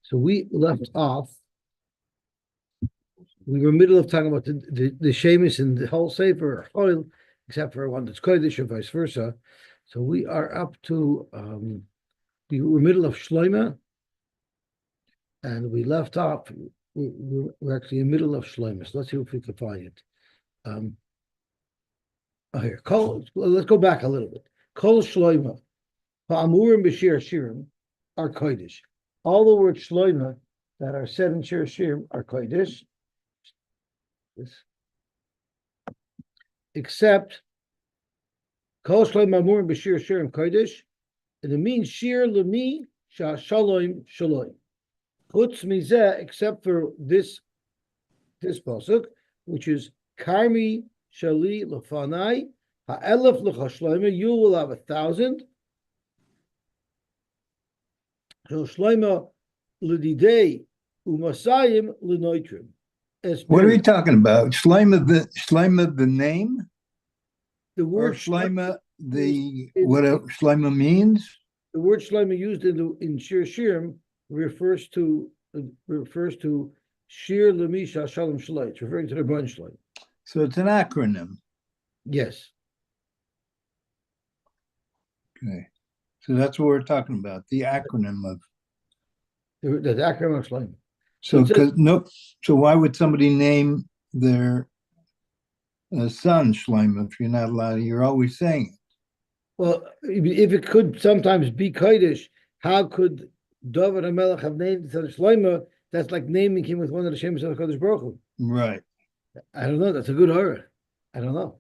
So we left off. We were in the middle of talking about the Shemus and the whole Sefer oil, except for one that's Kodesh or vice versa. So we are up to we were in the middle of Shloima, and we left off. We're actually in the middle of Shloima. So let's see if we can find it. Here, let's go back a little bit. Kol Shloima, Ha'amurim b'Shir Shirim are Kodesh. All the words Shloima that are said in Shir Shirim are Kodesh. Except Kol Shloima Amurim b'Shir Shirim Kodesh, and it means Shir Lemi Shalom Shalom. Chutz mizeh, except for this pasuk, which is Karmi Shali Lefanai Ha'elef L'Chashloima. You will have 1,000. So Shloima L'Didei Umasayim L'Noitrim. What are we talking about? Shloima the name? The word Shloima, what Shloima means? The word Shloima used in Shir Shirim refers to Shir Lemisha Shalom Shalom. It's referring to the Rabban Shalom. So it's an acronym. Yes. Okay. So that's what we're talking about, the acronym of the acronym of Shloima. So why would somebody name their son Shloima if you're not allowed? You're always saying it. Well, if it could sometimes be Kodesh, how could David HaMelech have named his son Shloima? That's like naming him with one of the Shemus of Kodesh Baruch Hu. Right. I don't know. That's a good horror. I don't know.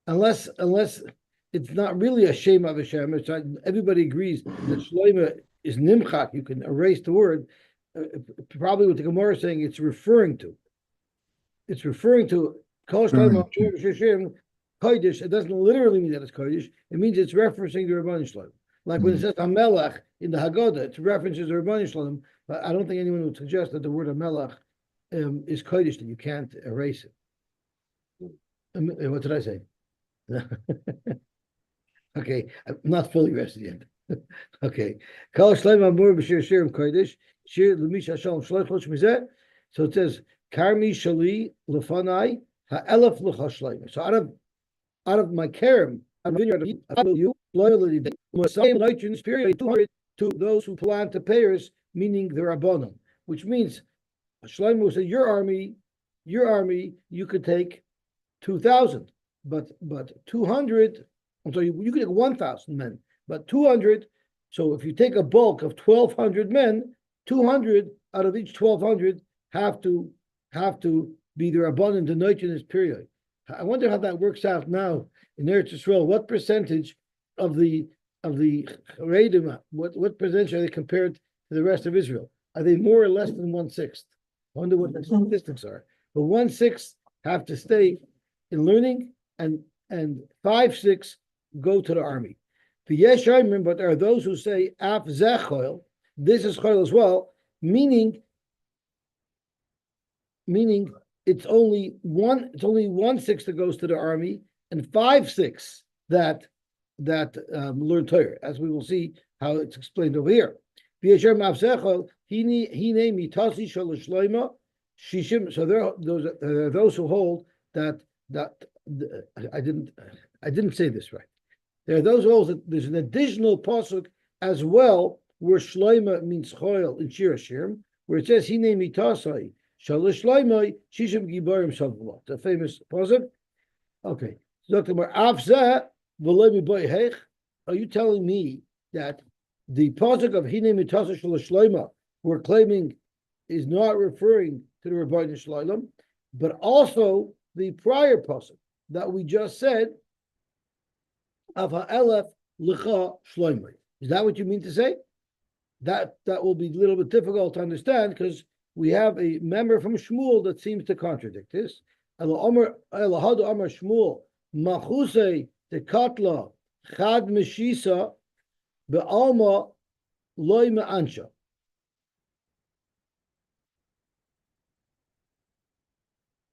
Unless it's not really a Shem of Hashem. Everybody agrees that Shloima is Nimchak. You can erase the word. Probably what the Gemara is saying, it's referring to Kol Shloima Kodesh. It doesn't literally mean that it's Kodesh. It means it's referencing the Rabban Shalom. Like when it says Hamelach in the Haggadah, it references the Rabban Shalom. But I don't think anyone would suggest that the word Hamelach is Kodesh, that you can't erase it. What did I say? Okay, I'm not fully rested yet. Okay. Kol Shloima Amur b'Shir Shirim Kodesh. Shir L'Misha Shalom Shloich Chosh Mizeh. So it says, Karmi Shali Lefanai Ha'elef L'Chashloim. So out of my kerem, I'm vineyard of you, loyalty, in this period, 200 to those who plant the payers, meaning the Rabbanim, which means Shlomo said, your army, you could take 2,000, but 200. I'm sorry, you could take 1,000 men, but 200. So if you take a bulk of 1,200 men, 200 out of each 1,200 have to be the Rabbanim denoted in this period. I wonder how that works out now in Eretz Yisrael. What percentage of the Haredim, what percentage are they compared to the rest of Israel? Are they more or less than 1/6? I wonder what the statistics are. But 1/6 have to stay in learning, and 5/6 go to the army. But there are those who say Af Zechoil, this is Choil as well, meaning it's only 1/6 that goes to the army, and 5/6 that learn Torah, as we will see how it's explained over here. So there are those who hold that I didn't say this right. There are those who hold that there's an additional pasuk as well where Shloima means Choil in Shir Hashirim, where it says Hine mitasai Shalosh Shloimai Shishim Gibarim Shavulot, the famous pasuk. Okay, so Dr. Mar Afzeh V'Lomi Boy Heich. Are you telling me that the pasuk of Hine mitasai Shalosh Shloima we're claiming is not referring to the Rabbeinu Shalom, but also the prior pasuk that we just said of Ha'elef L'cha Shloimai? Is that what you mean to say? That will be a little bit difficult to understand because we have a member from Shmuel that seems to contradict this. Elahadu Amar Shmuel Machusei Tekatla Chad Meshisa Be'alma Loy Me'ansha.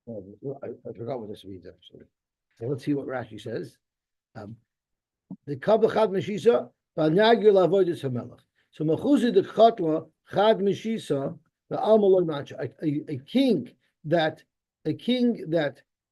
I forgot what this means actually. So let's see what Rashi says. The Kabla Chad Meshisa Ba'Nagir Lavoidus Hamelach. So Machuzi de Chatla Chad Mishisa the Almaloi Mancha, a king that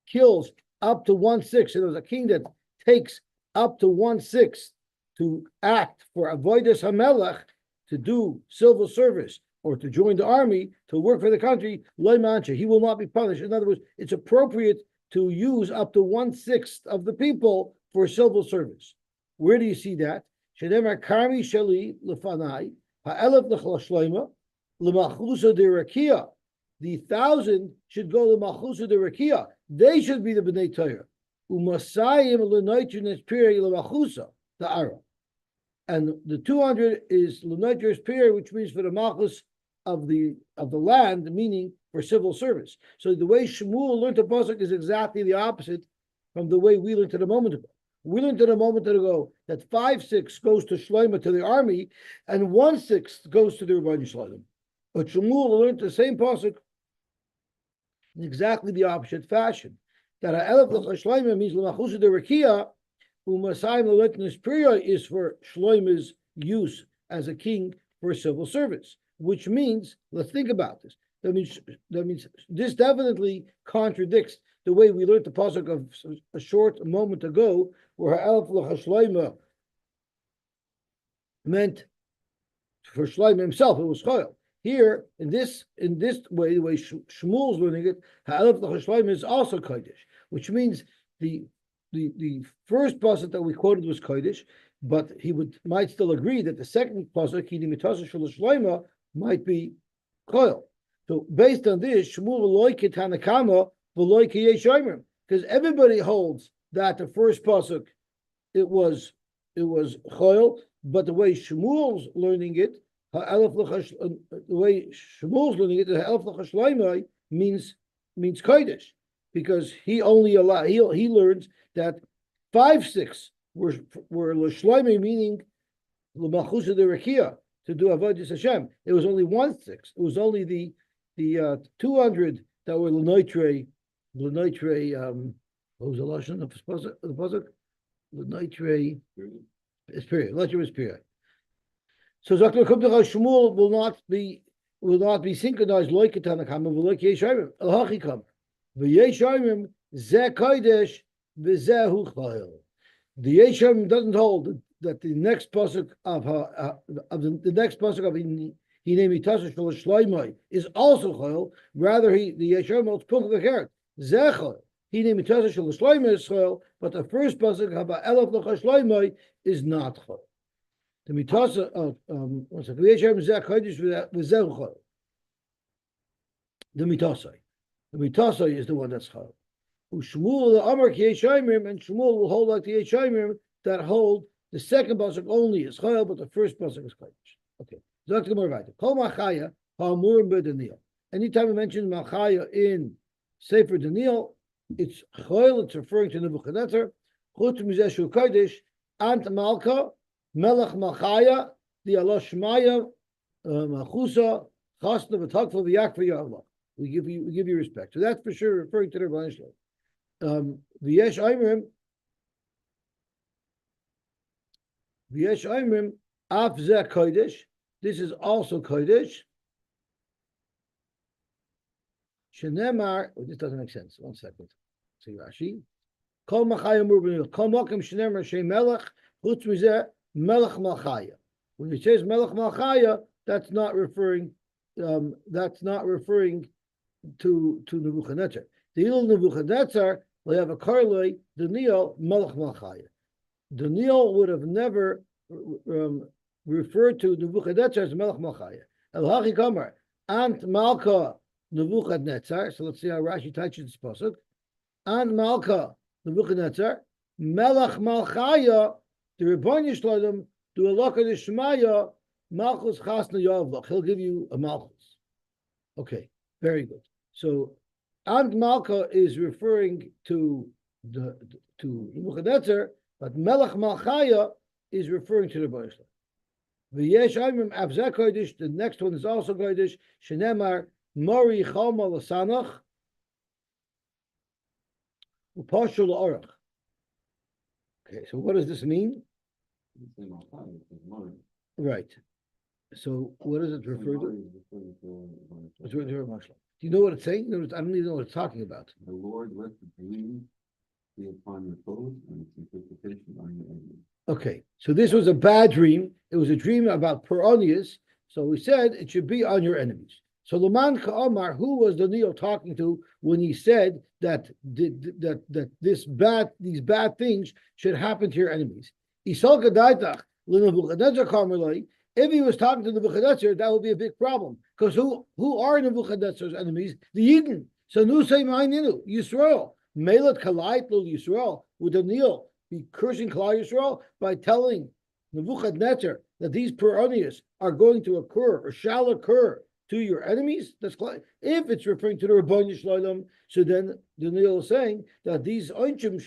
kills up to 1/6. So there's a king that takes up to 1/6 to act for avodas hamelech, to do civil service or to join the army to work for the country. Loy mancha, he will not be punished. In other words, it's appropriate to use up to 1/6 of the people for civil service. Where do you see that? Shedemar karmi sheli lefanai ha'elef l'chol shleima l'machusa de rakia. The 1,000 should go to Machusa de Rakia. They should be the B'nai Torah. Umasayim l'noitru nespiri l'machusa, the Ara. And the 200 is l'noitru nespiri, which means for the Machus of the land, meaning for civil service. So the way Shmuel learned the pasuk is exactly the opposite from the way we learned it a moment ago. We learned it a moment ago that 5/6 goes to Shloima, to the army, and 1/6 goes to the Rebbeinu Shloim. But Shmuel learned the same pasuk in exactly the opposite fashion. That ha'elef l'chashloima means l'machusa de rakia, u'masayim l'letnis priya is for Shloima's use as a king for civil service, which means, let's think about this. That means this definitely contradicts the way we learned the pasuk of a short moment ago, where ha'elef l'chashloima meant for Shloima himself, it was chayil. Here, in this way, the way Shmuel's learning it, ha'elef l'chashloim is also kodesh, which means the first pasuk that we quoted was kodesh, but he might still agree that the second pasuk, kini mitasa shel shloima, might be koil. So based on this, Shmuel loy ketanakama v'loy kiyeshomer, because everybody holds that the first pasuk it was koil, but the way Shmuel's learning it. The way Shmuel's learning it, the ha'elef l'chashloimai means kodesh, because he learns that 5/6 were l'shloimai, meaning l'malchusa de rakia, to do avodas Hashem. It was only 1/6. It was only the 200 that were l'noitrei. What was the lashon of the pasuk? L'noitrei is period. L'noitrei is period. So Shmuel will not be synchronized like Tanakama, like Yeshayim. Al-Hachikam. V'Yeshayim zeh kodesh v'zehu chayil. The Yeshayim doesn't hold that the next pasuk of the next pasuk of Hinei Mitasa Shel Shloimai is also chayil. Rather, the Yeshayim holds punk v'keret zeh chayil. Hinei Mitasa Shel Shloimai is chayil, but the first pasuk about Elef l'Chashloimai is not chayil. The mitasa of the mitasa is the one that's chal. Shmuel the Amar Yeshayim, and Shmuel will hold like the Yeshayim that hold the second pasuk only is chal, but the first pasuk is kodesh. Okay, Dr. Morvaita. Kol machaya ha'amurim b'Daniel. Anytime we mention machaya in Sefer Daniel, it's chal. It's referring to Nebuchadnezzar. Chutz mizeh shu kodesh ant malka. Melech Machaya, the Allah Shmaya, Machusa, Chasna, V'Takfa, V'Yakfa, Ya'allah. We give you respect. So that's for sure referring to the Rebbeinu Shalom. V'yesh Aimrim, Af Zeh Kodesh. This is also Kodesh. Shenemar, this doesn't make sense. 1 second. See Rashi. Kol Machaya Murbanil. Kol Mokim Shenemar Shem Melech, Chutz Mizeh, Melech Malchaya. When it says Melech Malchaya, that's not referring to Nebuchadnezzar. The Ilul Nebuchadnezzar, they have a korelei, Daniel Melech Malchaya. Daniel would have never referred to Nebuchadnezzar as Melech Malchaya. El Hachi Kamar, Ant Malka Nebuchadnezzar. So let's see how Rashi touches this pasuk. Ant Malka Nebuchadnezzar, Melech Malchaya. The Rebbeinu Shloim do a look at the Shemaya, Malchus Chasna Yavlach. He'll give you a Malchus. Okay, very good. So, and Malka is referring to Nebuchadnezzar, but Melech Malchaya is referring to the Rebbeinu Shloim. V'yesh Aimim Avzeh Kodesh. The next one is also Kodesh. Shenemar Mori Choma Lasanach Upashul Orach. Okay, so what does this mean? Right. So what does it refer to? It's referring to Mashal. Do you know what it's saying? I don't even know what it's talking about. The Lord let the dream be upon your foes and its interpretation on your enemies. Okay, so this was a bad dream. It was a dream about Peronius. So we said it should be on your enemies. So Laman Ka'amar, who was Daniel talking to when he said that these bad things should happen to your enemies? If he was talking to Nebuchadnezzar, that would be a big problem. Because who are Nebuchadnezzar's enemies? The Eden. So Nusay Ma'ininu, Yisrael. Melat Kalait Lul Yisrael. With Daniel be cursing Klal Yisrael by telling Nebuchadnezzar that these Peronius are going to occur or shall occur to your enemies. That's if it's referring to the Rabbanu Shloim, so then Daniel is saying that these Onchim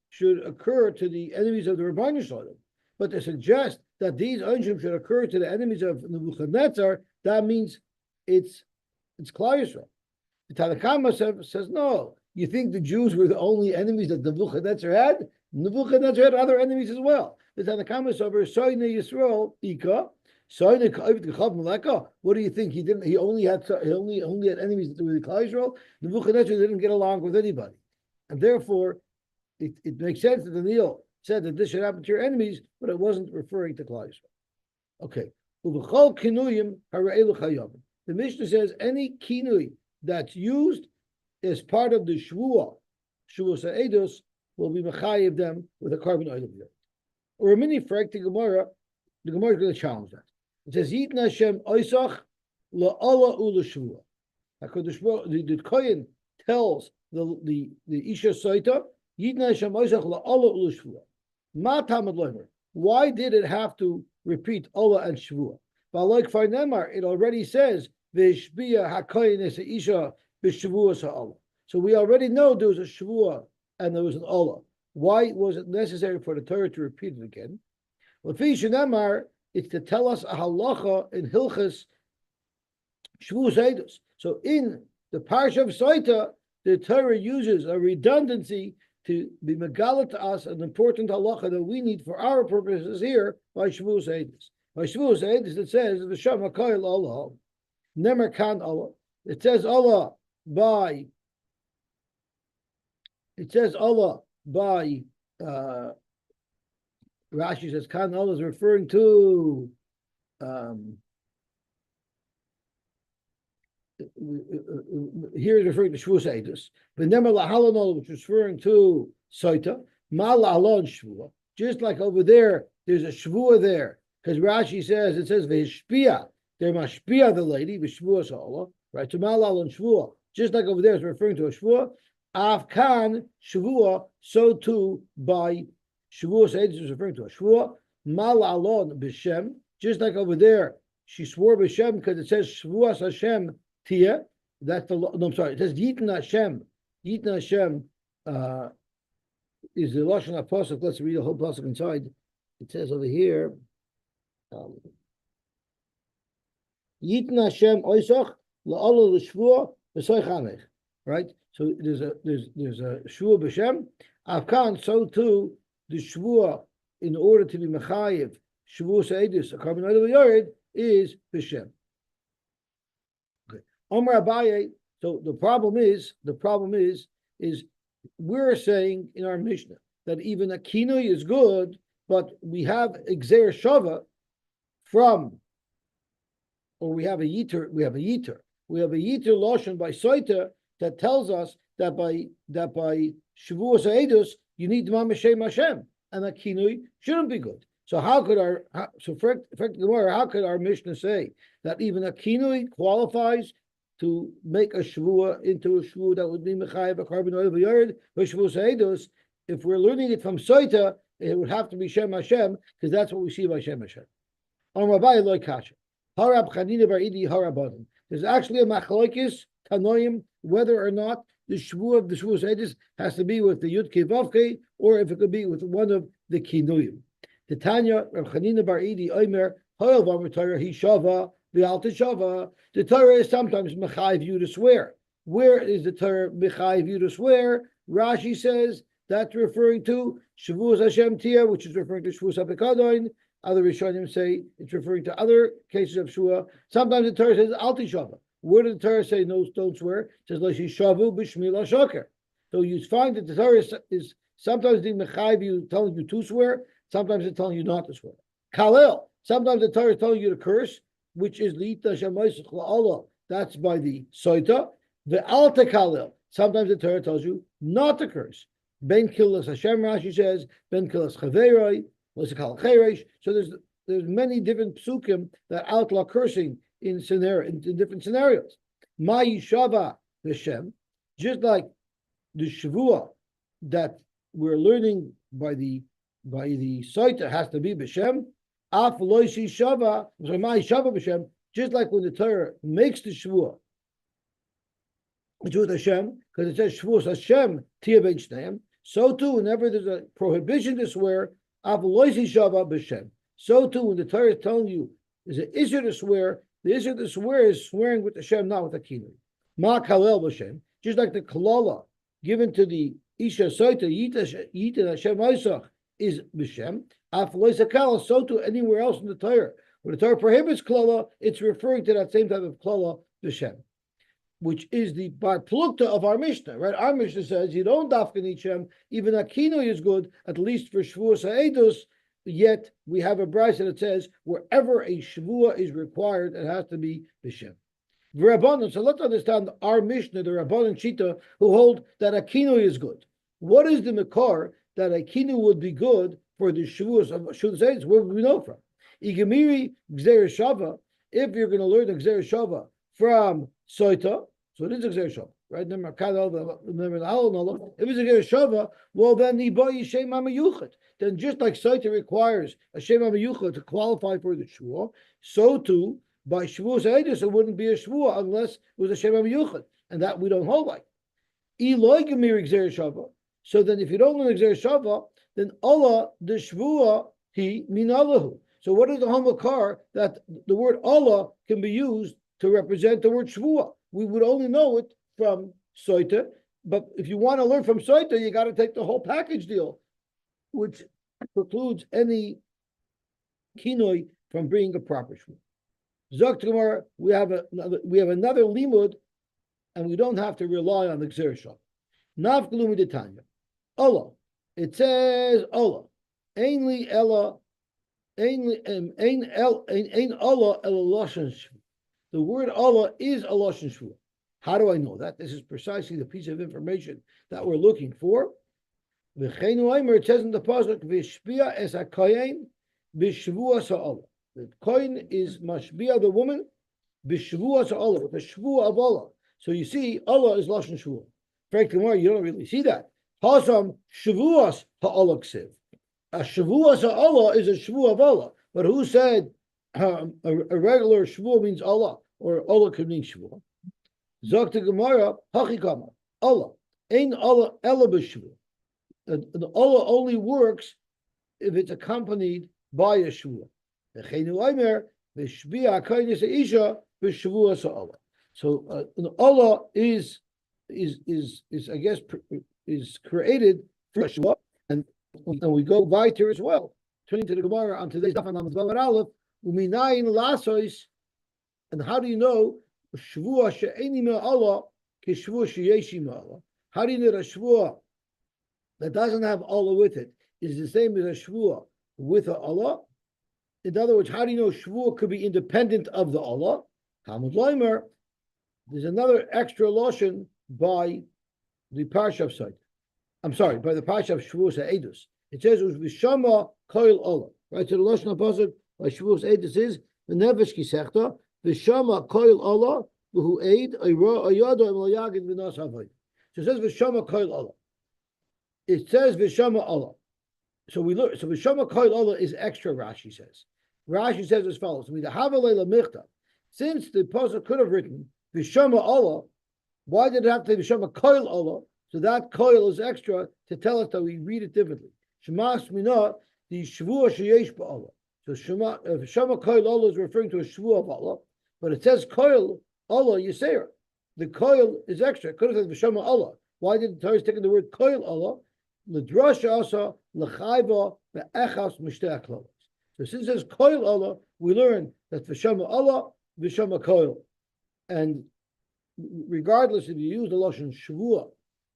should occur to the enemies of the Rabbanu Shloim. But to suggest that these Onchim should occur to the enemies of Nebuchadnezzar, that means it's Klal Yisrael. The Tanakh says no. You think the Jews were the only enemies that Nebuchadnezzar had? Nebuchadnezzar had other enemies as well. The Tanakh over Soine Yisrael Ika. What do you think? He only had enemies that were the Klal Yisrael. Nebuchadnezzar didn't get along with anybody, and therefore it makes sense that Daniel said that this should happen to your enemies, but it wasn't referring to Klal Yisrael. Okay. The Mishnah says any kinui that's used as part of the Shavuos Eidos will be mechayev them with a carbon oil. Or a mini frag the Gemara is going to challenge that. It says Yitna Hashem Oisach LaAllah Ula Shavua. The Kohen tells the Isha Saita Yitna Hashem Oisach LaAllah Ula Shavua. Ma Tamad Loimer. Why did it have to repeat Allah and Shavua? But like Farnemar, it already says Vishbiya HaKohen is Isha B'Shavua Sa'Allah. So we already know there was a Shavua and there was an Allah. Why was it necessary for the Torah to repeat it again? Lefi Shenamar, it's to tell us a halacha in Hilchas Shavuos Eidos. So in the Parsha of Saita, the Torah uses a redundancy to be megala to us an important halacha that we need for our purposes here by Shavuos Eidos. By Shavuos Eidos, it says V'Shem HaKoil Allah, Nemer Kan Allah. It says Allah by. It says Allah by. Rashi says Kan Allah is referring to here is referring to Shavuos Eidos, but Nemer Lahalon Allah, which is referring to Saita, Ma Lahalon Shavua. Just like over there, there's a Shavua there, because Rashi says it says V'Hishpia, they're Mashpia the lady V'Shavua Allah, right? To Ma Lahalon Shavua, just like over there, it's referring to a Shavua. Afkan Shavua, so too by Shavuos Eidos is referring to a Shavua. Mal Alon B'Shem, just like over there, she swore B'Shem because it says Shavuos Hashem Tia. That's the no. I'm sorry. It says Yitna Hashem. Yitna Hashem is the lashon pasuk. Let's read the whole pasuk inside. It says over here. Yitna Hashem Oisach LaAllah L'Shvua B'Soichanech. Right. So there's a Shvua B'Shem. Afkan, so too the Shvua in order to be mechayev Shavuos Eidos a carbon oil yared is B'Shem. Okay. Omar Abaye. So the problem is we're saying in our Mishnah that even a kinui is good, but we have Exer Shava from, or we have a yiter lotion by Soita that tells us that by Shavuos Eidos you need Mameshem Hashem, and a kinui shouldn't be good. So how could our Mishnah say that even a kinui qualifies to make a Shavua into a Shavua that would be mechayev a carbon oil v'yared by Shavuos Eidos? If we're learning it from Soita, it would have to be Shem Hashem, because that's what we see by Shem Hashem. There's actually a machlokes tanoim whether or not the Shavuot of the Shavuos Eidos has to be with the Yud Kei Vav Kei, or if it could be with one of the Kinuyim. The Tanya Rav Chanina Bar Idi Omer Hoyel V'Amar Torah He Shava V'Alta Shava. The Torah is sometimes mechayev you to swear. Where is the Torah mechayev you to swear? Rashi says that's referring to Shavuos Hashem Tia, which is referring to Shavuos HaPekadon, Other Rishonim say it's referring to other cases of Shua. Sometimes the Torah says Al Tishava. Where did the Torah say no, don't swear? It says Lashi Shavu B'Shmi La Shoker. So you find that the Torah is sometimes the Mechayiv you telling you to swear, sometimes it's telling you not to swear. Kalel. Sometimes the Torah is telling you to curse, which is Liita Shemaisach LaAllah. That's by the Soita. The Alta Kalel. Sometimes the Torah tells you not to curse. Ben Kilas Hashem, Rashi says, Ben Kilas Chaveroi, L'Sekal Cheresh. So there's many different psukim that outlaw cursing in different scenarios. Ma Yishava Hashem, just like the Shavua that we're learning by the Soita has to be B'Shem. Af Loishi Shava, Ma Yishava B'Shem, just like when the Torah makes the Shavua, with Hashem, because it says Shavuos Hashem Tia Ben Shneim. So too, whenever there's a prohibition to swear, Avloisi Shava B'Shem. So too, when the Torah is telling you there's an issue to swear, the issue to swear is swearing with Hashem, not with Akinu. Ma Kalel B'Shem, just like the Kalala given to the Isha Soita Yita Hashem Isach is B'Shem. Avloisi Kalal. So too, anywhere else in the Torah, when the Torah prohibits Kalala, it's referring to that same type of Kalala B'Shem, which is the bar plukta of our Mishnah, right? Our Mishnah says you don't dafkan Hashem, even Akino is good, at least for Shavuos HaEdus, yet we have a brayso that says wherever a Shavua is required, it has to be B'Shem. So let's understand our Mishnah, the Rabbanan Shita, who hold that Akino is good. What is the Makar that Akino would be good for the Shavuos of Shavuos HaEdus? Where do we know from? Igemiri Gzer Shava, if you're going to learn the Gzer Shava from Soita, so it is a Gzer Shava, right? If it's a Gzer Shava, well then then just like Soita requires a Shem HaMiyuchad to qualify for the Shua, so too by Shavuos HaEdus it wouldn't be a Shua unless it was a Shem HaMiyuchad, and that we don't hold like. So then if you don't learn Gzer Shava, then Allah the Shvua he minalahu. So what is the Hamakar that the word Allah can be used to represent the word Shvua? We would only know it from Soita, but if you want to learn from Soita, you got to take the whole package deal, which precludes any kinoi from being a proper Shvua. Zok Gemara, we have another limud, and we don't have to rely on the Gzer Shava. Nav Glumi Detanya. Allah. It says Allah. Ainli Ella. Ain Allah El Lashon Shvu. The word Allah is a Lashon Shvu. How do I know that? This is precisely the piece of information that we're looking for. It says in the pasuk, "V'shpia es hakohen b'shvuas ha'Allah." The kohen is mashbia the woman b'shvuas ha'Allah, with the shvua of Allah. So you see, Allah is Lashon Shvu. Frankly, you don't really see that. Hasam shvuas ha'Allah ksiv. A Shavuos Allah is a Shavu of Allah. But who said a regular Shavu means Allah, or Allah could mean Shavu? Zokta Gemara, Hachikama, Allah. Ain't Allah Ella b'Shavu. Allah only works if it's accompanied by a Shavu. V'cheinu Aimer, v'shbiya ha'kainis ha'isha b'Shavuos Allah. So Allah is I guess is created for Shavu. And we go weiter as well. Turning to the Gemara on today's Daf Lamed Vav Aleph, uminayin lasois, and how do you know Shavua she'eni me'Allah k'Shavua she'yeshi me'Allah? How do you know that a Shavua that doesn't have Allah with it is the same as a Shavua with a Allah? In other words, how do you know Shavua could be independent of the Allah? Talmud Leimer, there's another extra lotion by the Parsha of Sot. I'm sorry, by the Parsha of Shavuos HaEdus. It says it was V'shama Koil Allah. Right, so the Lashon HaPasuk by Shavuos HaEdus is V'nefesh Kisechta V'shama Koil Allah V'hu Eid Ayado Em Layagid V'nas Havoid. So it says V'shama Koil Allah. It says V'shama Allah. So we look. So V'shama Koil Allah is extra. Rashi says. Rashi says as follows: since the Pasuk could have written V'shama Allah, why did it have to be V'shama Koil Allah? So that koil is extra to tell us that we read it differently. Shema Smina, the Shavua Sheyesh Ba'Allah. So Shema koil Allah is referring to a Shavua of Allah, but it says koil Allah Yisera. The koil is extra. It could have said V'shama Allah. Why did the Torah take the word koil Allah? L'drasha asa l'chayva ve'echas mishtei haklolos. So since it says koil Allah, we learn that v'shama Allah, v'shama koil. And regardless if you use the lashon shavua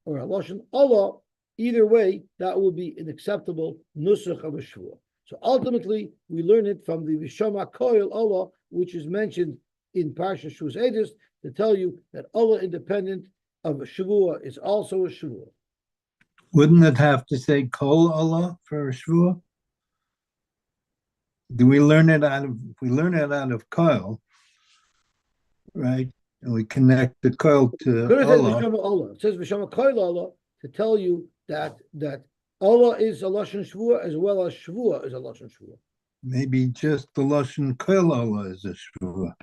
or a lashon Allah, either way, that will be an acceptable nusach of a shavua. So ultimately, we learn it from the v'shama koil Allah, which is mentioned in Parsha Shavuos Edis, to tell you that Allah independent of a shavua is also a shavua. Wouldn't it have to say kol Allah for a shvua? Do we learn it out of, if we learn it out of koil, right? And we connect the koil to Could have said Allah. v'shama Allah. It says v'shama koil Allah to tell you that Allah is a lashon shvua as well as shvua is a lashon shvua. Maybe just the lashon koil Allah is a shvua.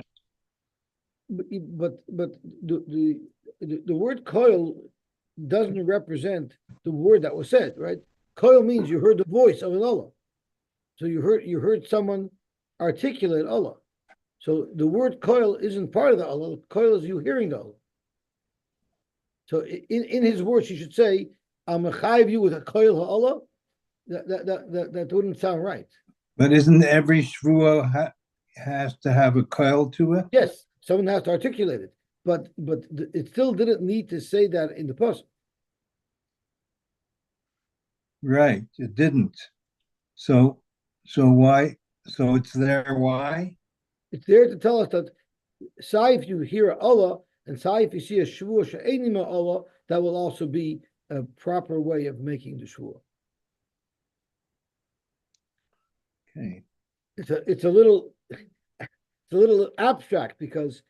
But the word koil doesn't represent the word that was said, right? Koil means you heard the voice of an Allah. So you heard someone articulate Allah. So the word koil isn't part of the Allah. Koil is you hearing the Allah. So in his words, you should say, "I'm mechayiv you with a koil ha'Allah." That wouldn't sound right. But isn't every shvua has to have a koil to it? Yes, someone has to articulate it, but it still didn't need to say that in the pasuk. Right, it didn't. So why? So it's there. Why? It's there to tell us that say if you hear Allah and say if you see a shvua she'enima Allah, that will also be a proper way of making the shvua. Okay. It's a little abstract because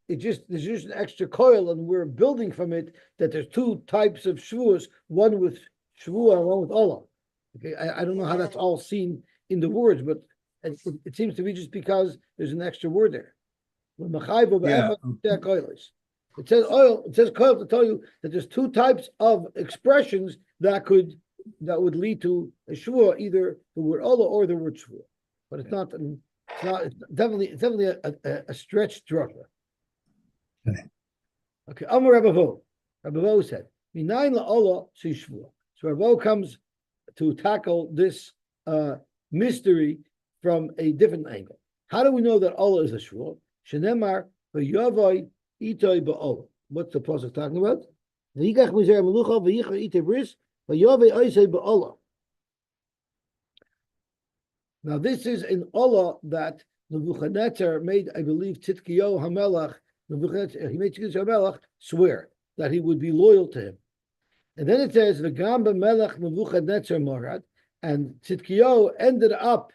there's just an extra coil and we're building from it that there's two types of shvuas, one with shvua and one with Allah. Okay, I don't know how that's all seen in the words, but it seems to be just because there's an extra word there. Yeah. It says oil. It says koil to tell you that there's two types of expressions that would lead to a shvua, either the word Allah or the word shvua. But it's not. It's definitely a stretched drasha. Okay. Amar Rabavo. Rabavo said, "Minayin la'Allah shvua." So Rabavo comes to tackle this mystery from a different angle. How do we know that Allah is a shvua? Shenemar v'yavai itay ba'Allah. What's the pasuk talking about? V'yikach mizer melucha v'yicha itay bris v'yavai isay ba'Allah. Now this is an Allah that Nebuchadnezzar made, I believe, Tzidkiyahu Hamelach. He made Tzidkiyahu Hamelach swear that he would be loyal to him. And then it says, "V'gam b'melech Nebuchadnezzar marad," and Tzidkiyahu ended up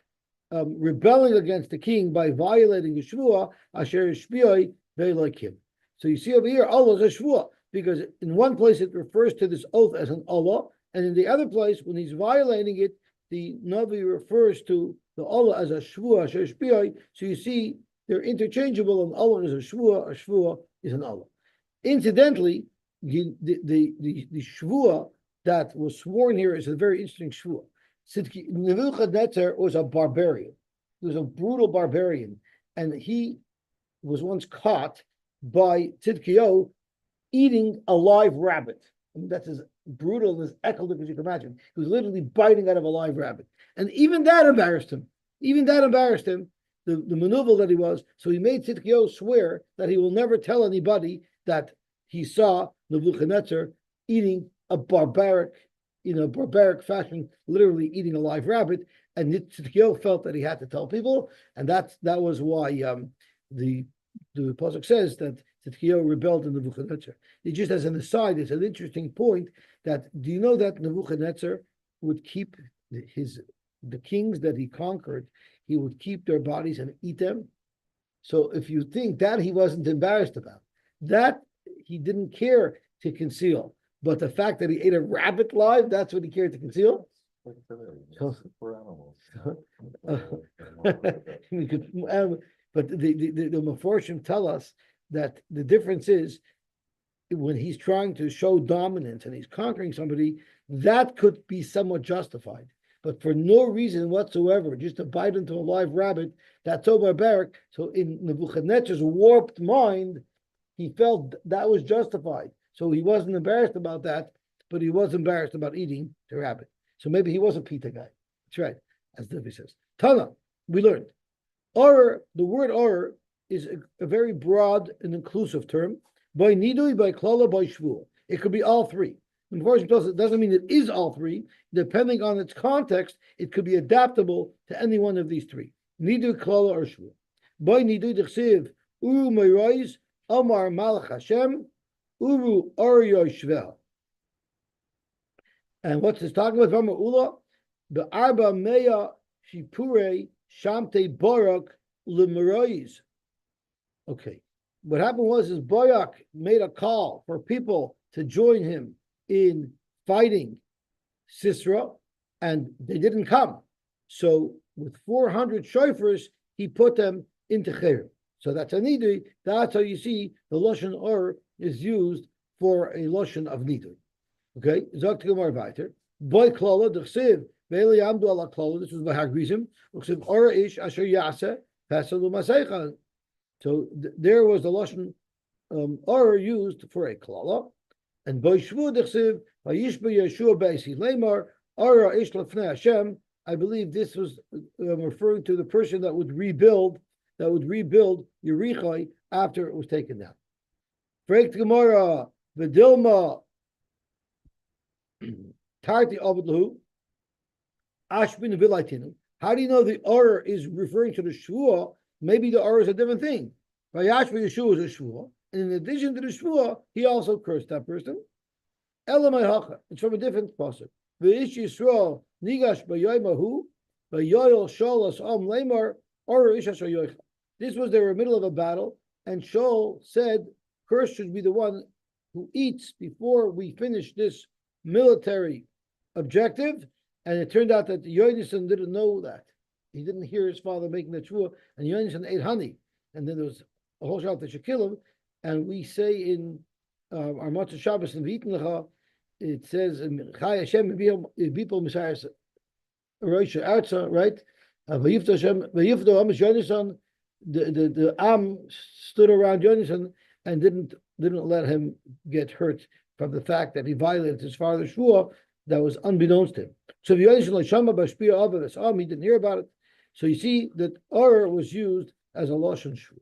rebelling against the king by violating the shvua asher shpiyoi ve'lokim. So you see over here, Allah is a shvua because in one place it refers to this oath as an Allah, and in the other place, when he's violating it, the Navi refers to the Allah as a shvua asher shpiyoi. So you see, they're interchangeable, and Allah is a shvua is an Allah. Incidentally, the shvua that was sworn here is a very interesting shvua. Nebuchadnezzar was a barbarian. He was a brutal barbarian, and he was once caught by Tzidkiyahu eating a live rabbit. I mean, that's as brutal and as eclectic as you can imagine. He was literally biting out of a live rabbit, and even that embarrassed him. The maneuver that he was. So he made Tzidkiyahu swear that he will never tell anybody that he saw Nebuchadnezzar eating a barbaric fashion, literally eating a live rabbit. And Tzidkiyahu felt that he had to tell people, and that was why the pasuk says that Tzidkiyahu rebelled in Nebuchadnezzar. It just as an aside, it's an interesting point that do you know that Nebuchadnezzar would keep the kings that he conquered, he would keep their bodies and eat them. So if you think that he wasn't embarrassed about, that he didn't care to conceal. But the fact that he ate a rabbit live, that's what he cared to conceal. For animals. But the Meforshim tell us that the difference is when he's trying to show dominance and he's conquering somebody, that could be somewhat justified. But for no reason whatsoever, just to bite into a live rabbit, that's so barbaric. So in Nebuchadnezzar's warped mind, he felt that was justified. So he wasn't embarrassed about that, but he was embarrassed about eating the rabbit. So maybe he was a pita guy. That's right, as David says. Tana, we learned. Or, the word or is a very broad and inclusive term. By nidui, by klala, by shvuah. It could be all three. Unfortunately, it doesn't mean it is all three. Depending on its context, it could be adaptable to any one of these three. Nidui, klala, or shvuah. By nidui, d'chsiv, uru meirois, amar malach Hashem, uru or yoshvel. And what's this talking about? Vama ula, the arba meya shipure shamte barak lemerois. Okay. What happened was Barak made a call for people to join him in fighting Sisera, and they didn't come. So with 400 shofars, he put them into Cher. So that's a nidui. That's how you see the lashon or is used for a lashon of nidui. Okay, Zok Gemara weiter. Boy klala d'chsiv ve'eli amdu ala klala. This was by Hagrizim. D'chsiv ora ish asher yaseh pasalu maseicha. So there was the lashon or used for a klala, and by shvu d'chsiv vayishba Yeshua be'isi leimar ora ish lefnei Hashem. I believe this was referring to the person that would rebuild Yerichai after it was taken down. Break Gemara v'dilma tarti avadlahu ashbin v'laitinu. How do you know the or is referring to the shvuah? Maybe the or is a different thing. Vayashva Yeshua is a shvuah, and in addition to the shvuah, he also cursed that person. Elamai hacha. It's from a different pasuk. V'ish Yisrael nigash b'yoymahu b'yoyel shalas am leimar or ish asher yoicha. This was they were in the middle of a battle, and Shaul said, "Cursed should be the one who eats before we finish this military objective." And it turned out that Yonasan didn't know that. He didn't hear his father making the tshuva, and Yonasan ate honey. And then there was a whole shot that should kill him. And we say in our Matzah Shabbos in V'yitn it says, Chai Hashem Bipol Messiah Roisha Arza, right? V'yifto Hashem, V'yifto Amish Yonasan, the Am stood around Yonasan and didn't let him get hurt from the fact that he violated his father's shvuah that was unbeknownst to him. So he didn't hear about it. So you see that or was used as a lashon shvuah.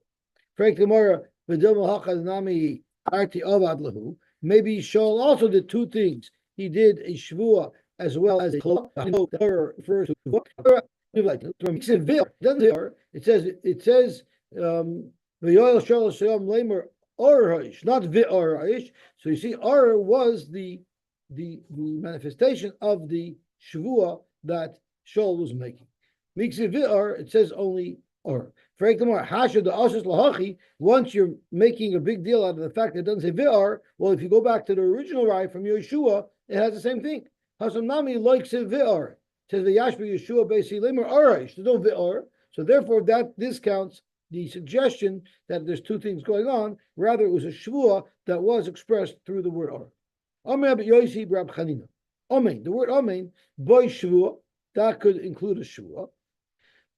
Maybe Shaul also did two things. He did a shvuah as well as a klala. Refers to it says not v'or. So you see, or was the manifestation of the shvuah that Shaul was making. It says only or. Once you're making a big deal out of the fact that it doesn't say v'or, well, if you go back to the original raya from Yeshua, it has the same thing. Hasamnami likes it v'or. It says v'yashba Yeshua be'si lemer orish. There's no v'or. So therefore, that discounts the suggestion that there's two things going on. Rather, it was a shvuah that was expressed through the word or. Amen, Yosy, Rab Chanina. Amen. The word amen, boy shvuah, that could include a shvuah.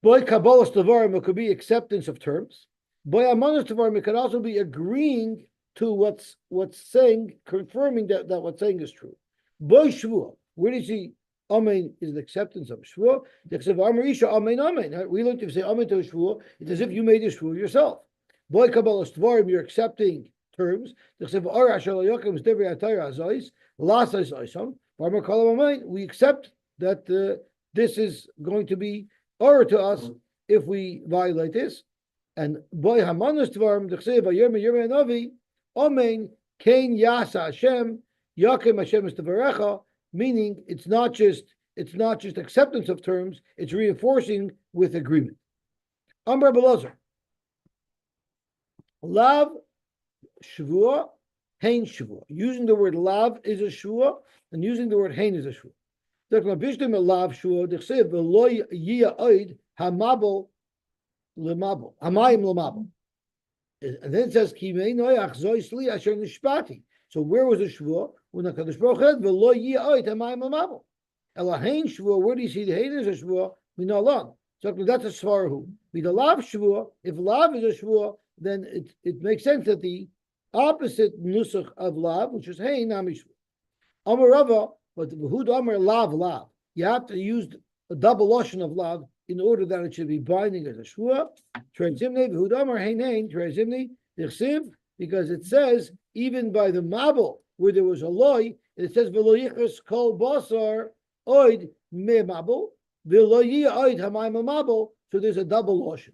Boy kabbalas tavarim, it could be acceptance of terms. Boy amanas tavarim, it could also be agreeing to what's saying, confirming that what's saying is true. Boy shvuah, where do you see amen is an acceptance of shvuah? We look to say amen to a shvuah, it's as if you made a shvuah yourself. Boy kabbalas tavarim, you're accepting terms. We accept that this is going to be or to us if we violate this. And boy hamanas tvarim d'chsev vayirme yirme anavi amen kein yasa Hashem yakim Hashem is tvarecha, meaning it's not just acceptance of terms, it's reinforcing with agreement. Amar Belazar, lav shvuah, hein shvuah. Using the word lav is a shvuah, and using the word hein is a shvuah. And then it says, so where was the shvuah? When the Kadosh Baruch said, "V'lo yi'oid hamayim l'mabel." Elahein shvuah. Where do you see the hein is a shvuah? We know along. So that's a svarahu. With the lav shvuah, if lav is a shvuah, then it makes sense that the opposite nusach of lav, which is hein, nami shvuah. Amar Rava, but who'd Amar lav? You have to use a double lashon of lav in order that it should be binding as a shvua. Because it says even by the mabel where there was a loy, it says v'loyichas kol basar oid me mabel v'loyi oid hamayim mabel. So there's a double lotion.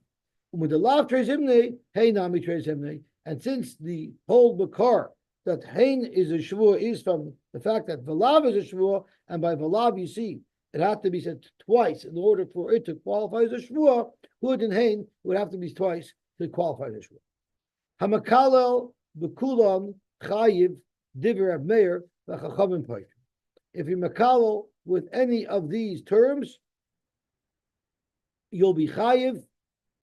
With the lav trezimne, hey nami trezimne, and since the whole bakar that hein is a shvua is from the fact that v'lav is a shvua, and by v'lav you see it had to be said twice in order for it to qualify as a shvua. Hud and hein would have to be twice to qualify as a shvua. Hamakalel b'kulam chayiv divrei meir v'chachamim poit. If you makalel with any of these terms, you'll be chayiv,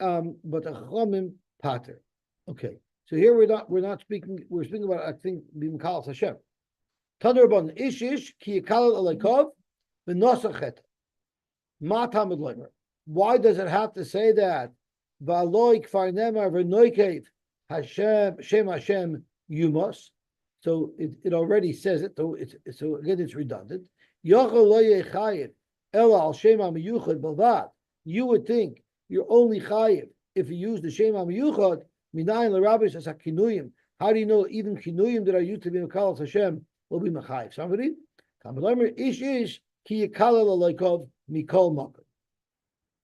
but a chachamim pater. Okay, so here we're not speaking. We're speaking about, I think, b'makalas Hashem. Taner ban ish ki yikalel alaykov v'nosachet. Ma tamid loimer. Why does it have to say that? V'aloy kfar nemar v'noikev Hashem Shem Hashem Yumos. So it already says it. So again it's redundant. Yochel lo yechayev ela al Shem HaMiyuchad b'lvad. You would think you're only chayiv if you use the Shem HaMiyuchad. Minayin l'rabbis as hakinuyim. How do you know even kinuyim that are used to be mekalas Hashem will be mechayiv? Somebody, ish ki yikalel alaykov mikol makar.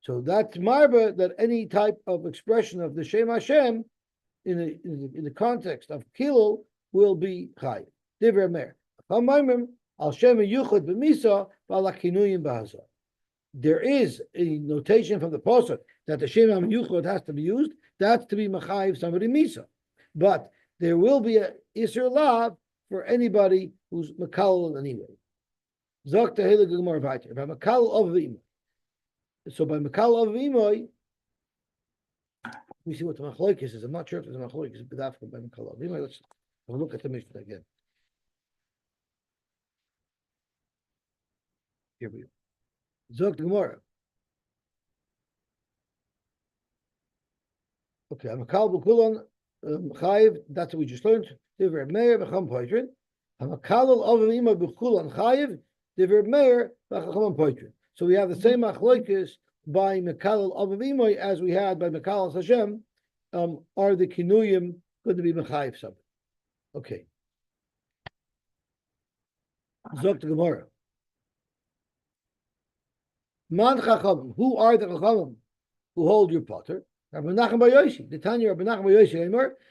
So that's marba that any type of expression of the Shem Hashem in the context of kilul will be chayiv. Divrei meir. Al Shem HaYuchad b'misa v'al hakinuyim b'hazah. There is a notation from the pasuk that the Shem HaYuchad has to be used. That's to be mechayiv somebody misa, but there will be a iser lav for anybody who's mekalel anyway. Zok tehila gemar vayter by mekalel of v'imoy. So by mekalel of v'imoy, we see what the machloek is. I'm not sure if there's a machloek is b'dafka by mekalel of v'imoy. Let's have a look at the Mishnah again. Here we go. Zok the Gemara. Okay, I'm a kal b'kulon chayiv. That's what we just learned. Divrei meir b'cham poitrin. I'm a kal of v'imoy b'kulon chayiv. Divrei meir b'cham poitrin. So we have the same machloekes by Mekal of Avimoy as we had by Mekal Hashem. Are the kinuyim going to be mechayiv something? Okay. Zok the Gemara. Man chachamim. Who are the chachamim who hold your potter? Rabbi Nachman bar Yosy. The Tanya Rabbi Nachman bar Yosy.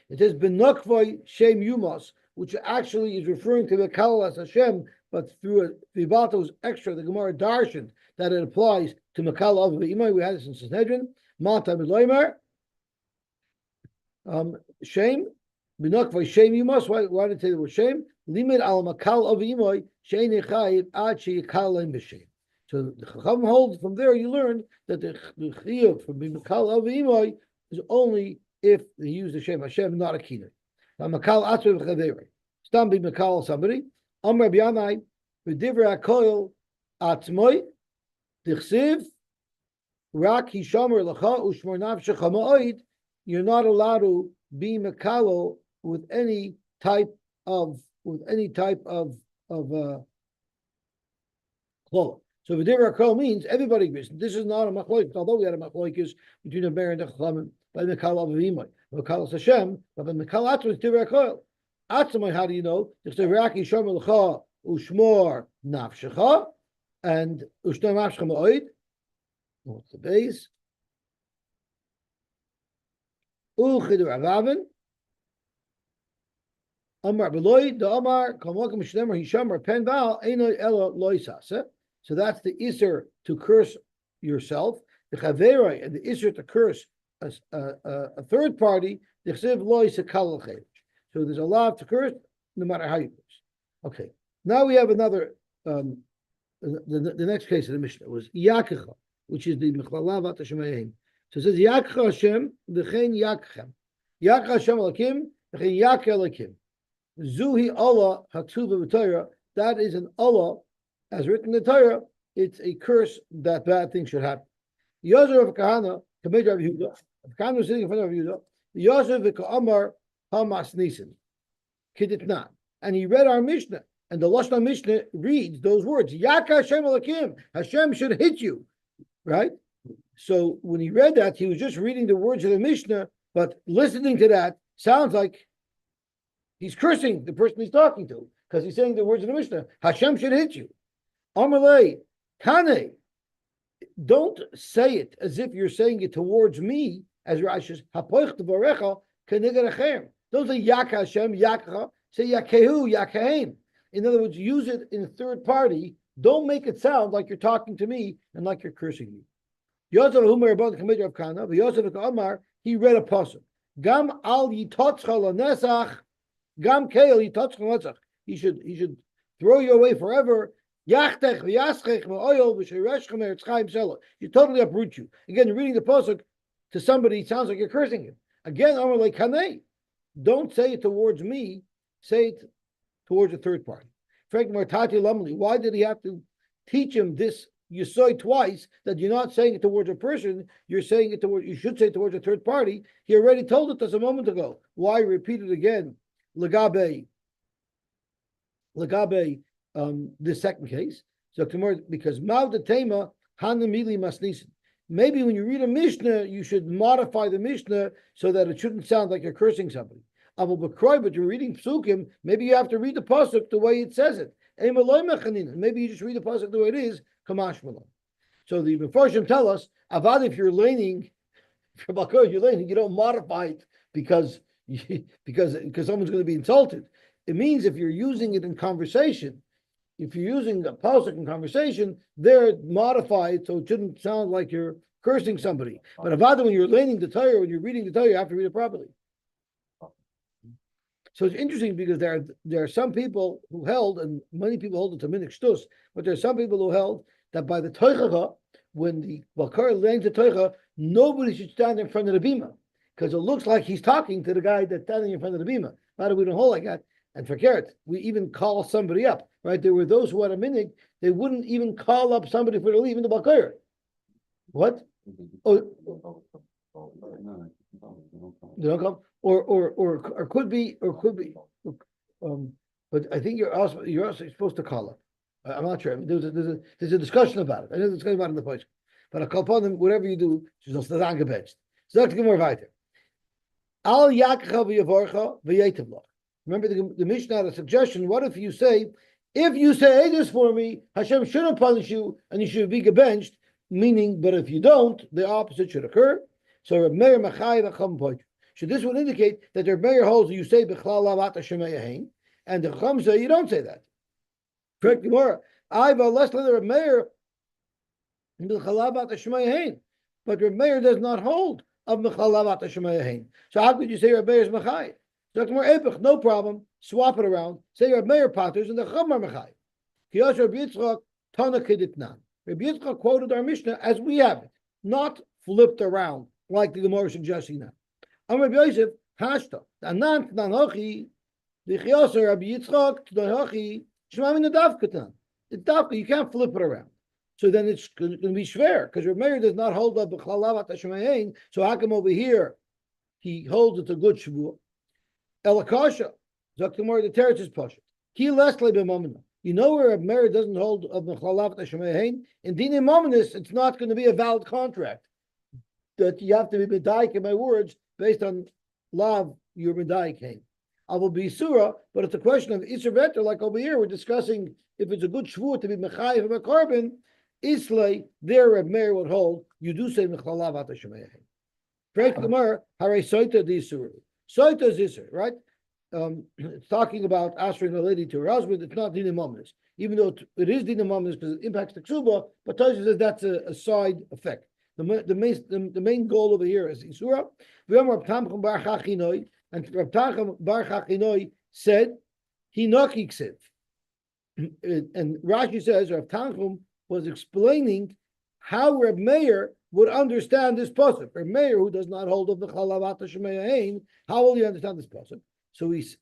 It says benokvoy shem yumos, which actually is referring to the Mekal as Hashem, but through a Vibato's extra, the Gemara darshan that it applies to Mekal of Imai. We had this in Sanhedrin. Mata Miloimer. Shame. Binokvay shame you must. Why did it say the word shame? Limit al Mekal of Imai. Shein Echayiv ad she'yikalim b'shem. So the Chacham holds from there. You learn that the chiyuv from Mekal of Imai is only if they use the Shem Hashem, not a kinui. Now Mekal atzvei v'chaverei. Stam be Mekal somebody. Amar B'yanai v'divrei hakoil atzmoi tichsiv rak hishamer lecha ushmor nafshecha ma'od. You're not allowed to be Mekalo with any type of cloth. So v'divrei hakoil means everybody agrees. This is not a machloek. Although we had a machloekes between the Ber and the Chachamim by Mekal of Avimai, Mekal Hashem, but by Mekal atzmoi v'divrei hakoil. Atzmai, how do you know? Tichsiv rak hishamer lecha ushmor nafshecha and ushmor nafshecha ma'od. What's the base? Uchidur avaven. Amar beloy the Amar kamokim shnemer hishamar pen val eino elo loisase. So that's the iser to curse yourself. The chaveroi and the iser to curse a third party. The chsiv loisa kalal chayv. So there's a law to curse no matter how you curse. Okay. Now we have another. The next case of the Mishnah was Yakecha, which is the Mechlalav Shemayim. So it says Yakecha Hashem v'chein Yakechem. Yakecha Hashem Elokim v'chein Yakeh Elokim. Zuhi Allah Haktuva b'Torah. That is an Allah, as written in the Torah. It's a curse that bad things should happen. Yosy of Kahana, Kamei Rav Yehuda. Kahana was sitting in front of Yehuda. Yosy v'Ka'amar Hamas Nisan. Kiditnan. And he read our Mishnah. And the Lashon Mishnah reads those words. Yaka Hashem Elokim. Hashem should hit you. Right? So when he read that, he was just reading the words of the Mishnah, but listening to that sounds like he's cursing the person he's talking to because he's saying the words of the Mishnah. Hashem should hit you. Amalei, Kane. Don't say it as if you're saying it towards me, as Rashi says, don't say Yak Hashem, Yakha, say Yakehu, Yakahem. In other words, use it in a third party. Don't make it sound like you're talking to me and like you're cursing me. Yosef Humar about the committee of Kana, Yosef Amar, he read a pasuk. Gam al yitotzcha nesach, gam keil yitotzcha nesach. He should throw you away forever. Yachtech v'yaschech v'oil v'shireshchem eretzchaim selo. You totally uproot you. Again, you're reading the pasuk to somebody. It sounds like you're cursing him. Again, Amar like Kanei. Don't say it towards me. Say it towards a third party. Why did he have to teach him this Yosy twice? That you're not saying it towards a person, you're saying it towards. You should say it towards a third party. He already told it us a moment ago. Why repeat it again? Legabe, this second case. So because Mauda Tema Hanamili Masnisin. Maybe when you read a Mishnah, you should modify the Mishnah so that it shouldn't sound like you're cursing somebody. But you're reading Psukim, maybe you have to read the pasuk the way it says it. Maybe you just read the pasuk the way it is. Kamash Malon. So the Mefarshim tell us, Avad, if you're leaning, you don't modify it because someone's going to be insulted. It means if you're using it in conversation, if you're using a pasuk in conversation, they're modified so it shouldn't sound like you're cursing somebody. But Avad, when you're leaning the Torah, when you're reading the Torah, you have to read it properly. So it's interesting because there are some people who held, and many people hold it to minik shtus, but there are some people who held that by the toichacha, when the bakar learns the toicha, nobody should stand in front of the bima because it looks like he's talking to the guy that's standing in front of the bima. But we don't hold like that. And forget it, we even call somebody up, right? There were those who had a minik, they wouldn't even call up somebody for the leave in the bakar. What? Oh, they don't come, or could be, but I think you're also supposed to call up. I'm not sure. I mean, there's a discussion about it. I know there's discussion about it in the place, but I call upon them. Whatever you do, she's also not angebenched. So let's get more weiter. Al yakcha v'yavorcha v'yetivlach. Remember the Mishnah had a suggestion. What if you say this for me, Hashem shouldn't punish you and you should be gebenched? Meaning, but if you don't, the opposite should occur. So Reb Meir Machai v'cham poich. So this would indicate that Reb Meir holds you say b'chlal lavat Hashem yahin, and the Chum say you don't say that. Correct Gemara. I less than Reb Meir b'chlal lavat Hashem yahin, but Reb Meir does not hold of b'chlal lavat Hashem yahin. So how could you say Reb Meir is Machai? So Gemara Epich, no problem. Swap it around. Say Reb Meir patters and the Chum are Machai. Kiyosh Reb Yitzchak Tana Keditnan. Reb Yitzchak quoted our Mishnah as we have it, not flipped around like the Gemara is suggesting now. Amar Yosef Hashta Anant Nanochi L'Chiyosar Rabbi Yitzchak Nanochi Shema Min Adavkatan. It's dafka. You can't flip it around. So then it's going to be shver because Reb Meir does not hold up b'chlal lavat Hashem yahin. So how come over here he holds it a good Shavuos? Elakasha Zaktamor the Teretz is pasha. Ki lesle b'mamina. You know where Reb Meir doesn't hold of b'chlal lavat Hashem yahin? In Dinei Mominus, it's not going to be a valid contract. That you have to be medayik in my words based on lav your medayik came. I will be surah, but it's a question of isur veter. Like over here, we're discussing if it's a good shvuah to be mechayiv of a carbon. Islay there, Reb Meir would hold. You do say mechlal lavat Hashem yahin. Correct Gemara. Harei soita di surah. Soita is isur, right? It's talking about answering a lady to her husband. It's not dinei mominus, even though it is dinei mominus because it impacts the ksuba. But Tosha says that's a side effect. The main goal over here is Isura. And Reb Tanchum Bar Chachinoi said, Hinoki Ksiv. And Rashi says, Reb Tanchum was explaining how Reb Meir would understand this pasuk. Reb Meir, who does not hold of the Chalavat Hashem yahin, how will he understand this pasuk? So it's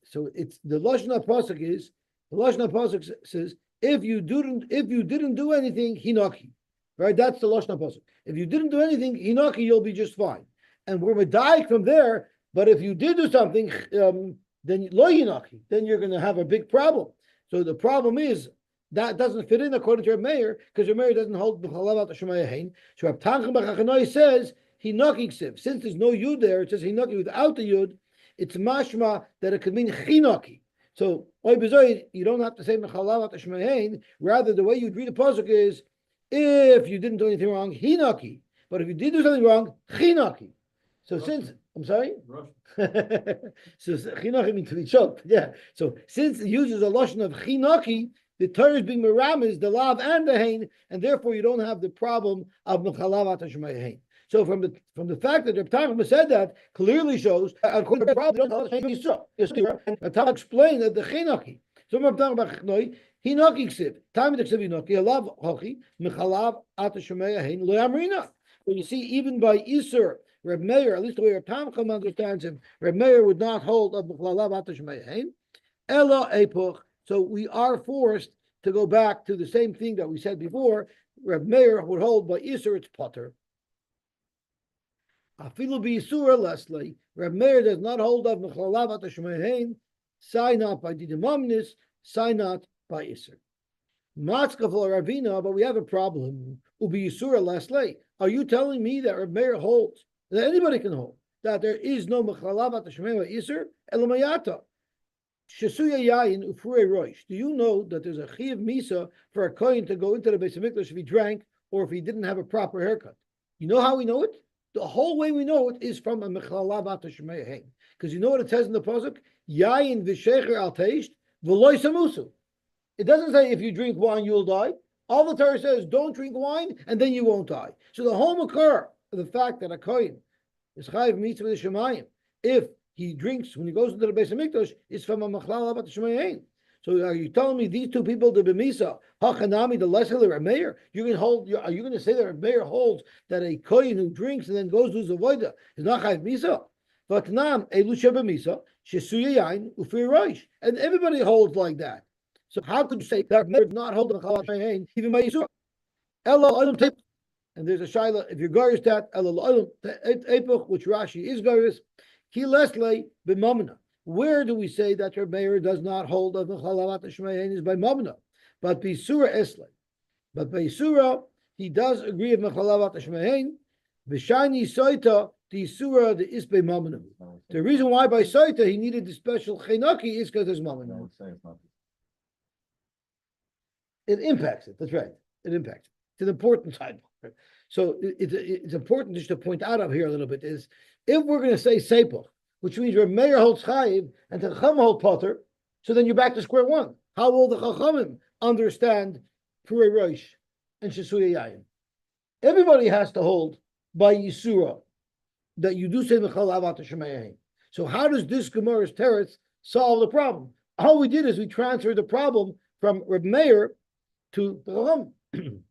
the lashon pasuk is the lashon pasuk says if you didn't do anything, Hinoki. Right, that's the lashon pasuk. If you didn't do anything, hinaki, you'll be just fine. And we're medayik from there. But if you did do something, then lo hinaki, then you're going to have a big problem. So the problem is that doesn't fit in according to Reb Meir, because Reb Meir doesn't hold b'chalavat Shemaya Hein. So Reb Tanchum b'Chachanoi says Hinaki ksiv. Since there's no yud there, it says Hinaki without the yud. It's mashma that it could mean Chinaki. So oy bezoy, you don't have to say b'chalavat Shemaya Hein. Rather, the way you'd read the pasuk is, if you didn't do anything wrong, Hinaki. But if you did do something wrong, Chinaki. So Russian. since I'm sorry. Russian. So Chinaki means to be choked. Yeah. So since it uses a lashon of Chinaki, the Torah is being meramis, the lav and the hain, and therefore you don't have the problem of mechalavat hashmei hain. So from the fact that Reb Tanchuma said that clearly shows according to the problem, and Reb Tanchuma explained that the Chinaki. So Reb Tanchuma b'chnoi Hinaki ksiv. Time the ksiv Hinaki alav hochi mechalav at hashmei hain lo amrina. So you see, even by Isur, Reb Meir, at least the way Reb Tanchuma understands him, Reb Meir would not hold of mechalav at hashmei hain. Ela epoch. So we are forced to go back to the same thing that we said before. Reb Meir would hold by Isur, it's potter. Afilu b'Isur Leslie. Reb Meir does not hold of mechalav atashmehein. Sign not by didimomnis. Sign not by Isur. Matzkafel Ravina, but we have a problem. Ubi Isur Leslie. Are you telling me that Reb Meir holds, that anybody can hold, that there is no mechalav atashmehein by Isur? Elamayata. Do you know that there's a chiyav misa for a kohen to go into the Beis Hamikdash if he drank or if he didn't have a proper haircut? You know how we know it? The whole way we know it is from a mechalav atashmei, because you know what it says in the pasuk: Yayin v'shecher al teisht v'loy samusu. It doesn't say if you drink wine you'll die. All the Torah says don't drink wine and then you won't die. So the whole makar of the fact that a kohen is chayav mitzvah d'shemayim if he drinks when he goes into the Beis Hamikdash is from a mechlal avat shemayin. So are you telling me these two people, the b'misa hachanami, the lesser Reb Meir? Are you going to say that Reb Meir holds that a kohen who drinks and then goes to his avoda is not chayv misa? Vatnam elu shebemisa shesuya yain ufir roish, and everybody holds like that. So how could you say that Reb Meir does not hold the mechlal shemayin even by Yisur? Elo adam tip, and there's a shaila if you're garish that elo adam epoch, which Rashi is garish. Ki lesle b'mamna. Where do we say that Reb Meir does not hold of the chalavat shmeihin is by mamna, but b'isura esle. But by isura he does agree with chalavat shmeihin. B'shani soita the isura the is by mamna. The reason why by soita he needed the special chenaki is because there's mamna. It impacts it. That's right. It impacts it. It's an important side. So it's important just to point out up here a little bit is if we're going to say sepah, which means Reb Meir holds chayiv and the Chacham hold potter, so then you're back to square one. How will the Chachamim understand Purei Rosh and Shesuya Yayin? Everybody has to hold by Yisura that you do say Mechal Avat Shemayahin. So how does this Gemara's teretz solve the problem? All we did is we transferred the problem from Reb Meir to the Chacham.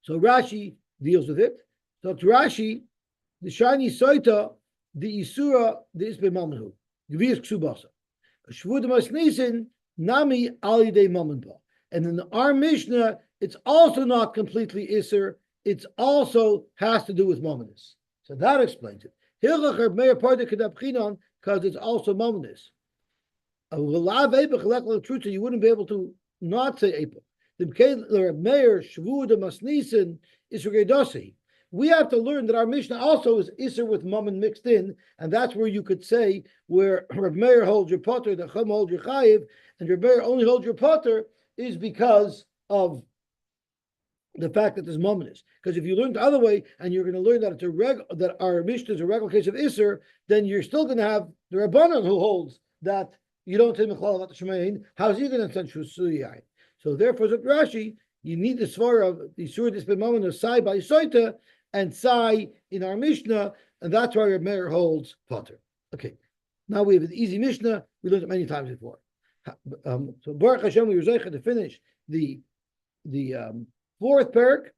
So Rashi deals with it. So to Rashi, the shiny soita, the isura, the isbe mamanhu, gvius ksubasa, shvud masnisin nami ali de mamanpa. And in our Mishnah, it's also not completely iser. It's also has to do with mamanis. So that explains it. Hilchach Reb Meir party kedabchinon because it's also mamanis. A lav epech lech truth, you wouldn't be able to not say epech. The Reb Meir shvud masnisin is regedosi. We have to learn that our Mishnah also is Isser with Mammon mixed in, and that's where you could say where Reb Meir holds your potter, the Chum holds your Chayiv, and Reb Meir only holds your potter is because of the fact that there's Mammonis. Because if you learn the other way, and you're going to learn that it's that our Mishnah is a regular case of Isser, then you're still going to have the Rabbanan who holds that you don't say Mechlal Avat Shemayin. How's he going to send Shusuyai? So therefore, Zok Rashi, you need the Svara of the Surah Dispel Mammon of Sai by Soita, and Sai in our Mishnah, and that's why Reb Meir holds Potter. Okay, now we have an easy Mishnah. We learned it many times before. So Baruch Hashem, we were zeicha to finish the fourth parak.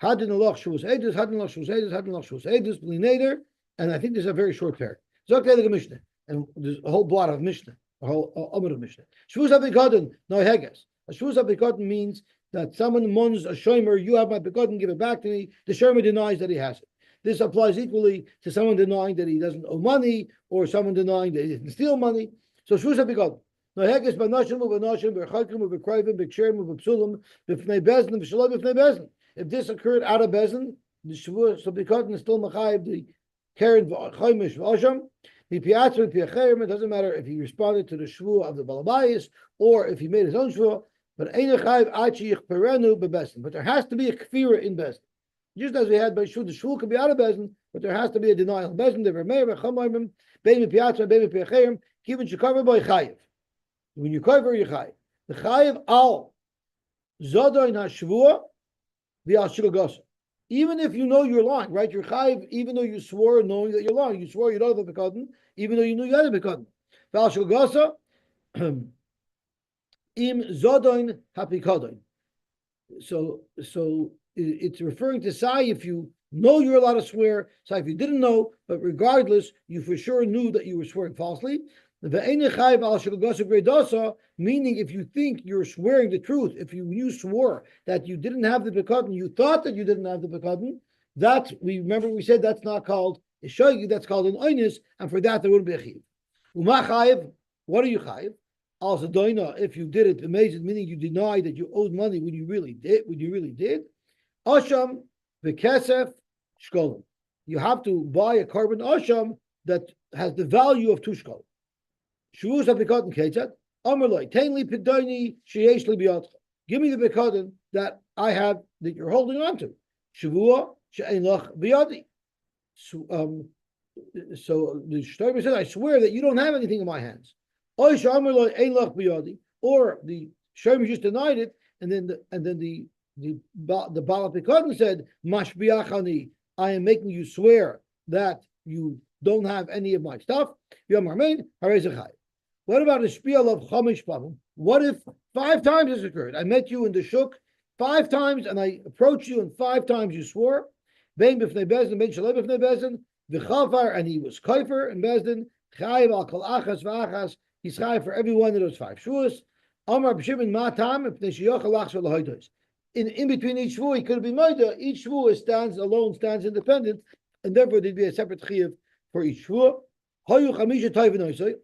Hadin alach shvus edus, hadin alach shvus edus, hadin alach shvus edus, b'lineder, and I think there's a very short parak. Zok the Mishnah, and there's a whole blot of Mishnah, a whole amud of Mishnah. Shvus abikoden no heges. A shvus abikoden means that someone muns a shomer, you have my begotten, give it back to me. The shomer denies that he has it. This applies equally to someone denying that he doesn't owe money, or someone denying that he didn't steal money. So shvus begotten. Noheges b'nashim u'b'nashim b'chaykim u'b'krayvim b'ksherim u'b'psulim b'fnei bezin v'shalom b'fnei bezin. If this occurred out of bezin, the Shavuos so Bikotan is still machayev the keren v'chaymish v'asham. The piatzer v'piacherim. It doesn't matter if he responded to the Shavuot of the Balabayis or if he made his own Shavuot. But Einachayev achi yichperenu b'bezin. But there has to be a kfira in bezin. Just as we had by Shavuot, the Shavuot could be out of bezin, but there has to be a denial. Bezin the Remeir v'chamayim bein piatzer bein v'piacherim kivin shekaver by chayev. When you cover your chayiv, the chayiv al zodayin hashvua v'al shilgosa. Even if you know you're lying, right? Your chayiv, even though you swore knowing that you're lying, you swore you don't have a bekadon, even though you knew you had a bekadon. V'al shilgosa im zodayin hapikadon. So it's referring to say if you know you're allowed to swear, say if you didn't know, but regardless, you for sure knew that you were swearing falsely. Meaning if you think you're swearing the truth, if you swore that you didn't have the bekadon, you thought that you didn't have the bekadon, we said that's not called a shogi, that's called an oinus, and for that there wouldn't be a chiv. What are you chayiv? Also doina, if you did it, amazing, meaning you deny that you owed money when you really did. Asham v'kesef shkolim. You have to buy a carbon asham that has the value of 2 shkolim. Shavuos have bekadon ketzat. Amarloi tainli pidoni sheyesh li biyadcha. Give me the bekadon that I have that you're holding on to. Shavua she'ein lach biyadi. So the Shtoiber said, I swear that you don't have anything in my hands. Oy she'amarloi ein lach biyadi. Or the Shomer just denied it, and then the Baal Pekadon said, Mashbiachani, I am making you swear that you don't have any of my stuff. What about a spiel of Chamish Pavim? What if 5 times this occurred? I met you in the Shuk 5 times, and I approached you, and 5 times you swore. Bein b'fnei Bezdin, bein shalei b'fnei Bezdin, v'chalfar, and he was kaifer in Bezdin. Chayiv al kol achas v'achas. He's chayiv for every one of those 5 Shavuos. Amar b'shimon matam b'fnei sheyochel lachshol l'hoidos. In between each Shavuot, he could be moida. Each Shavuot stands alone, stands independent, and therefore there'd be a separate chayiv for each Shavuot. Hayu chamisha toivin.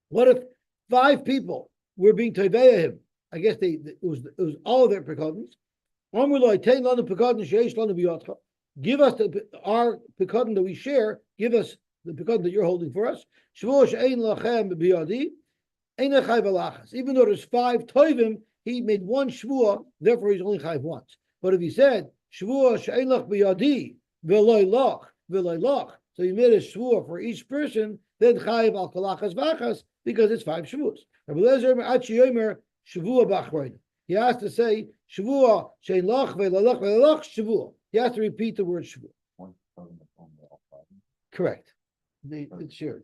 What if 5 people were being toiveya him? I guess it was all of their pekadons. Give us our pekadon that we share. Give us the pekadon that you're holding for us. Even though there's 5 toivim, he made 1 shvua, therefore he's only chayv once. But if he said shvua she'ein lach biyadi v'loy lach, so he made a shvua for each person, then chayv al kolachas v'achas, because it's 5 shavuos. He has to say shavua shein lach ve'lalach ve'lalach shavua. He has to repeat the word shavua. Correct. It's shared.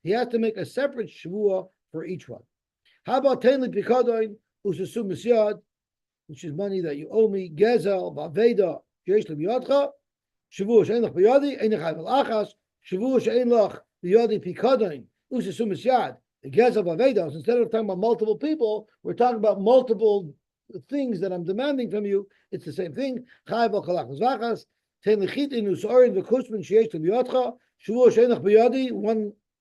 He has to make a separate shavua for each one. How about tenli pikadoin ususum misyad, which is money that you owe me, gezel vaveda yesh lebiyadcha. Shavuos she'en lach biyadi, ein chayv al achas. Shavuos she'en lach biyadi pikadoin ususum misyad. The gezel vaveda. Instead of talking about multiple people, we're talking about multiple things that I'm demanding from you. It's the same thing. Chayv al kolachas vachas. Ten lichitin usorin v'kusmin sheyesh lebiyadcha. Shavuos she'en lach biyadi.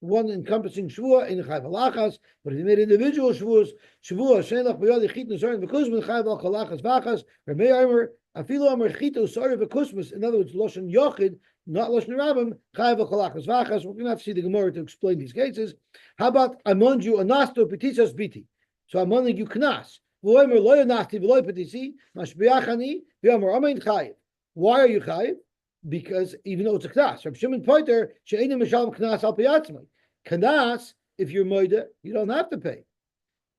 One encompassing Shavuot in Chayv Alachas, but he made individual Shavuos. Shavuot Shenach B'Yadi Chit Nusarin V'Kusmas Chayv Al Kalachas V'Achas. Rabbi Omer Afilu Omer Chito Sorry V'Kusmas. In other words, Loshen Yochid, not Loshen Rabbim. Chayv Al Kalachas V'Achas. We're going to have to see the Gemara to explain these cases. How about Amon you Anasto Petitas Biti? So I'm only you Knas. V'Omer Lo Yanasti V'Lo Petisi Mashbiachani V'Omer Amen Chayv. Why are you Chayv? Because even though it's a knas, Reb Shimon Poiter she'enim mishalem knas al piyatzmai. Knas, if you're moida, you don't have to pay.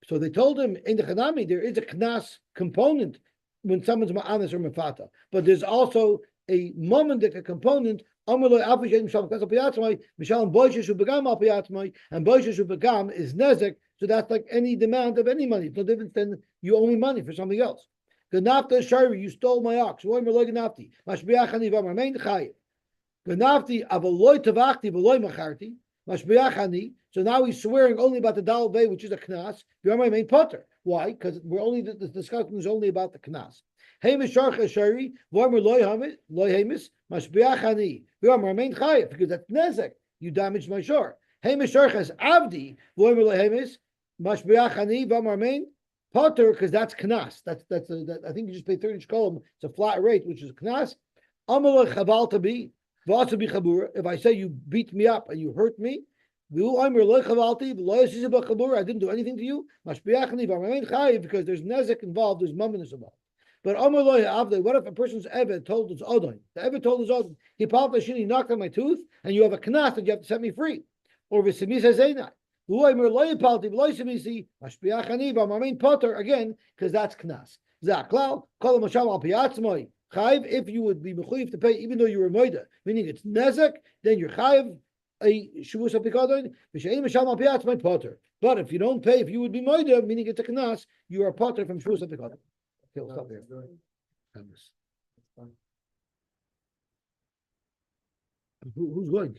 So they told him in the Chanami there is a knas component when someone's ma'anis or mefata, but there's also a momendik component. Amaloi alfi she'enim mishalem knas al piyatzmai mishalem boishes who begam al piyatzmai, and boishes who begam is nezek. So that's like any demand of any money. It's no different than you owe me money for something else. Ganafta shari, you stole my ox. Ganafti avaloy tavachti v'loy macharti mashbiachani. So now he's swearing only about the dal bay, which is a knas. You're my main potter. Why? Because we're only the discussion is only about the knas. Hey misharcha shari v'omer loy hamis mashbiachani. You're my main chayev because that's nezek. you damaged my shore. Hey, Misharchas Avdi, Voimer Lehemis, Mashbiach Ani, Vamarmain, Potter, because that's Knas. I think you just pay 30 shkolim. It's a flat rate, which is Knas. Amalek Chaval Tabi, Vasabi Chabura. If I say you beat me up and you hurt me, I didn't do anything to you. Because there's nezek involved, there's mumminess involved. But what if a person's Eved told his Odin? The Eved told his Odin, he knocked on my tooth, and you have a knas that you have to set me free. Or V'simi says Einai. Potter again, because that's knas. If you would be mechuyev to pay, even though you were moida, meaning it's nezek, then you're chayiv a Shavuous apikadon. Potter. But if you don't pay, if you would be moida, meaning it's a knas, you are potter from Shavuous apikadon. Okay, we'll stop there. Who's going?